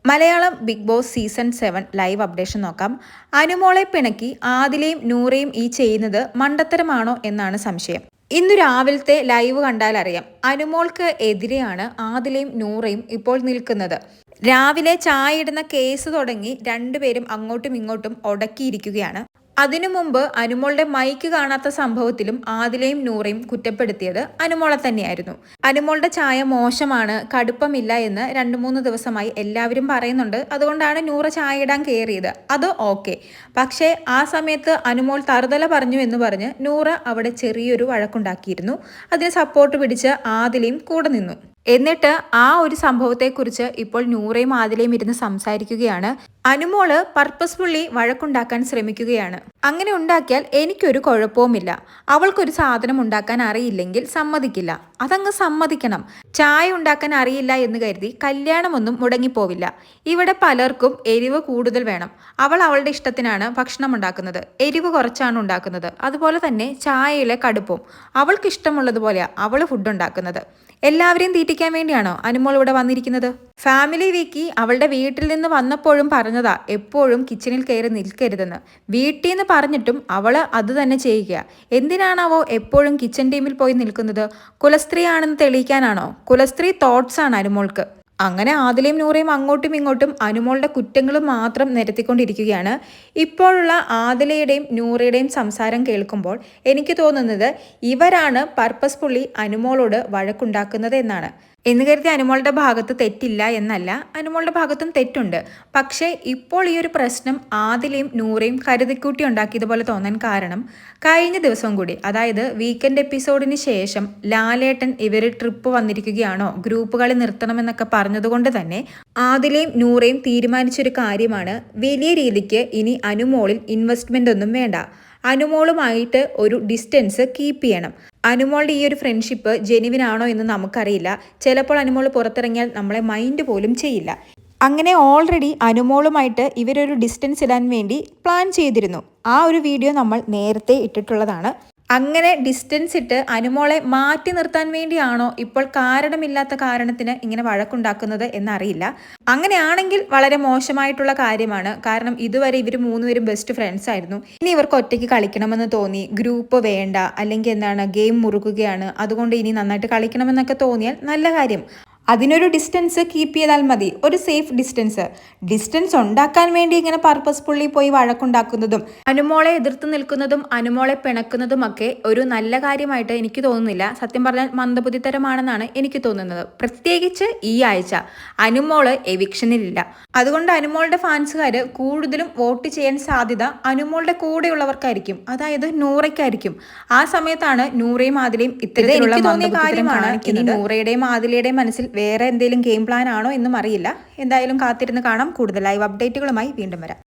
Malayalam Bigg Boss season 7 live updation നോക്കാം. അനുമോളെ പിണക്കി ആദിലയും നൂറയും ഈ ചെയ്യുന്നത് മണ്ടത്തരമാണോ എന്നാണ് സംശയം. ഇന്നു രാവിലത്തെ ലൈവ് കണ്ടാൽ അറിയാം, അനുമോൾക്ക് എതിരെയാണ് ആദിലയും നൂറയും ഇപ്പോൾ നിൽക്കുന്നത്. രാവിലെ ചായ ഇടുന്ന കേസ് തുടങ്ങി രണ്ടുപേരും അങ്ങോട്ടും ഇങ്ങോട്ടും ഒടക്കിയിരിക്കുകയാണ്. അതിനു മുമ്പ് അനുമോളുടെ മൈക്ക് കാണാത്ത സംഭവത്തിലും ആദിലയും നൂറയും കുറ്റപ്പെടുത്തിയത് അനുമോളെ തന്നെയായിരുന്നു. അനുമോളുടെ ചായ മോശമാണ്, കടുപ്പമില്ല എന്ന് 2-3 ദിവസമായി എല്ലാവരും പറയുന്നുണ്ട്. അതുകൊണ്ടാണ് നൂറ ചായ ഇടാൻ കയറിയത്. അത് ഓക്കെ. പക്ഷേ ആ സമയത്ത് അനുമോൾ തറുതല പറഞ്ഞു എന്ന് പറഞ്ഞ് നൂറ അവിടെ ചെറിയൊരു വഴക്കുണ്ടാക്കിയിരുന്നു. അതിന് സപ്പോർട്ട് പിടിച്ച് ആദിലയും കൂടെ നിന്നു. എന്നിട്ട് ആ ഒരു സംഭവത്തെക്കുറിച്ച് ഇപ്പോൾ നൂറയും ആദിലയും ഇരുന്ന് സംസാരിക്കുകയാണ്. അനുമോള് പർപ്പസ്ഫുള്ളി വഴക്കുണ്ടാക്കാൻ ശ്രമിക്കുകയാണ്. അങ്ങനെ ഉണ്ടാക്കിയാൽ എനിക്കൊരു കുഴപ്പവുമില്ല. അവൾക്കൊരു സാധനം ഉണ്ടാക്കാൻ അറിയില്ലെങ്കിൽ സമ്മതിക്കില്ല. അതങ്ങ് സമ്മതിക്കണം. ചായ ഉണ്ടാക്കാൻ അറിയില്ല എന്ന് കരുതി കല്യാണമൊന്നും മുടങ്ങിപ്പോവില്ല. ഇവിടെ പലർക്കും എരിവ് കൂടുതൽ വേണം. അവൾ അവളുടെ ഇഷ്ടത്തിനാണ് ഭക്ഷണം ഉണ്ടാക്കുന്നത്. എരിവ് കുറച്ചാണ് ഉണ്ടാക്കുന്നത്. അതുപോലെ തന്നെ ചായയിലെ കടുപ്പവും അവൾക്ക് ഇഷ്ടമുള്ളതുപോലെയാണ് അവൾ ഫുഡ് ഉണ്ടാക്കുന്നത്. എല്ലാവരെയും തീറ്റിക്കാൻ വേണ്ടിയാണോ അനുമോൾ ഇവിടെ വന്നിരിക്കുന്നത്? ഫാമിലി വീക്കി അവളുടെ വീട്ടിൽ നിന്ന് വന്നപ്പോഴും പറഞ്ഞതാ എപ്പോഴും കിച്ചണിൽ കയറി നിൽക്കരുതെന്ന്. വീട്ടിൽ നിന്ന് പറഞ്ഞിട്ടും അവള് അത് തന്നെ ചെയ്യുക. എന്തിനാണാവോ എപ്പോഴും കിച്ചൺ ടീമിൽ പോയി നിൽക്കുന്നത്? കുലസ്ത്രീ ആണെന്ന് തെളിയിക്കാനാണോ? കുലസ്ത്രീ തോട്ട്സ് ആണ് അനുമോൾക്ക്. അങ്ങനെ ആദിലയും നൂറയും അങ്ങോട്ടും ഇങ്ങോട്ടും അനുമോളുടെ കുറ്റങ്ങൾ മാത്രം നിരത്തിക്കൊണ്ടിരിക്കുകയാണ്. ഇപ്പോഴുള്ള ആദിലയുടെയും നൂറയുടെയും സംസാരം കേൾക്കുമ്പോൾ എനിക്ക് തോന്നുന്നത് ഇവരാണ് പർപ്പസ്ഫുള്ളി അനുമോളോട് വഴക്കുണ്ടാക്കുന്നത് എന്നാണ്. എന്ന് കരുതി അനുമോളുടെ ഭാഗത്ത് തെറ്റില്ല എന്നല്ല, അനുമോളുടെ ഭാഗത്തും തെറ്റുണ്ട്. പക്ഷേ ഇപ്പോൾ ഈ ഒരു പ്രശ്നം ആദിലയും നൂറയും കരുതിക്കൂട്ടി ഉണ്ടാക്കിയതുപോലെ തോന്നാൻ കാരണം കഴിഞ്ഞ ദിവസം കൂടി, അതായത് വീക്കെൻഡ് എപ്പിസോഡിന് ശേഷം ലാലേട്ടൻ ഇവർ ട്രിപ്പ് വന്നിരിക്കുകയാണോ, ഗ്രൂപ്പുകളെ നിർത്തണമെന്നൊക്കെ പറഞ്ഞതുകൊണ്ട് തന്നെ ആദിലയും നൂറയും തീരുമാനിച്ചൊരു കാര്യമാണ്, വലിയ രീതിക്ക് ഇനി അനുമോളിൽ ഇൻവെസ്റ്റ്മെൻ്റ് ഒന്നും വേണ്ട. അനുമോളുമായിട്ട് ഒരു ഡിസ്റ്റൻസ് കീപ്പ് ചെയ്യണം. അനുമോളുടെ ഈ ഒരു ഫ്രണ്ട്ഷിപ്പ് ജെനുവിനാണോ എന്ന് നമുക്കറിയില്ല. ചിലപ്പോൾ അനുമോൾ പുറത്തിറങ്ങിയാൽ നമ്മളെ മൈൻഡ് പോലും ചെയ്യില്ല. അങ്ങനെ ഓൾറെഡി അനുമോളുമായിട്ട് ഇവരൊരു ഡിസ്റ്റൻസ് ഇടാൻ വേണ്ടി പ്ലാൻ ചെയ്തിരുന്നു. ആ ഒരു വീഡിയോ നമ്മൾ നേരത്തെ ഇട്ടിട്ടുള്ളതാണ്. അങ്ങനെ ഡിസ്റ്റൻസ് ഇട്ട് അനുമോളെ മാറ്റി നിർത്താൻ വേണ്ടിയാണോ ഇപ്പോൾ കാരണമില്ലാത്ത കാരണത്തിന് ഇങ്ങനെ വഴക്കുണ്ടാക്കുന്നത് എന്നറിയില്ല. അങ്ങനെയാണെങ്കിൽ വളരെ മോശമായിട്ടുള്ള കാര്യമാണ്. കാരണം ഇതുവരെ ഇവർ 3 പേരും ബെസ്റ്റ് ഫ്രണ്ട്സ് ആയിരുന്നു. ഇനി ഇവർക്ക് ഒറ്റയ്ക്ക് കളിക്കണമെന്ന് തോന്നി, ഗ്രൂപ്പ് വേണ്ട, അല്ലെങ്കിൽ എന്താണ് ഗെയിം മുറുകുകയാണ്, അതുകൊണ്ട് ഇനി നന്നായിട്ട് കളിക്കണമെന്നൊക്കെ തോന്നിയാൽ നല്ല കാര്യം. അതിനൊരു ഡിസ്റ്റൻസ് കീപ്പ് ചെയ്താൽ മതി, ഒരു സേഫ് ഡിസ്റ്റൻസ് ഉണ്ടാക്കാൻ വേണ്ടി ഇങ്ങനെ പർപ്പസ്ഫുള്ളി പോയി വഴക്കുണ്ടാക്കുന്നതും അനുമോളെ എതിർത്ത് നിൽക്കുന്നതും അനുമോളെ പിണക്കുന്നതും ഒക്കെ ഒരു നല്ല കാര്യമായിട്ട് എനിക്ക് തോന്നുന്നില്ല. സത്യം പറഞ്ഞാൽ മന്ദബുദ്ധിത്തരമാണെന്നാണ് എനിക്ക് തോന്നുന്നത്. പ്രത്യേകിച്ച് ഈ ആഴ്ച അനുമോള് എവിക്ഷനിലില്ല. അതുകൊണ്ട് അനുമോളുടെ ഫാൻസുകാർ കൂടുതലും വോട്ട് ചെയ്യാൻ സാധ്യത അനുമോളുടെ കൂടെയുള്ളവർക്കായിരിക്കും, അതായത് നൂറയ്ക്കായിരിക്കും. ആ സമയത്താണ് നൂറയും ആദിലയും ഇത്തരത്തിലുള്ള മന്ദബുദ്ധിത്തരം കാണിക്കുന്നത്. നൂറയുടെയും ആദിലയുടെയും മനസ്സിൽ വേറെ എന്തെങ്കിലും ഗെയിം പ്ലാൻ ആണോ എന്നും അറിയില്ല. എന്തായാലും കാത്തിരുന്ന് കാണാം. കൂടുതൽ ലൈവ് അപ്ഡേറ്റുകളുമായി വീണ്ടും വരാം.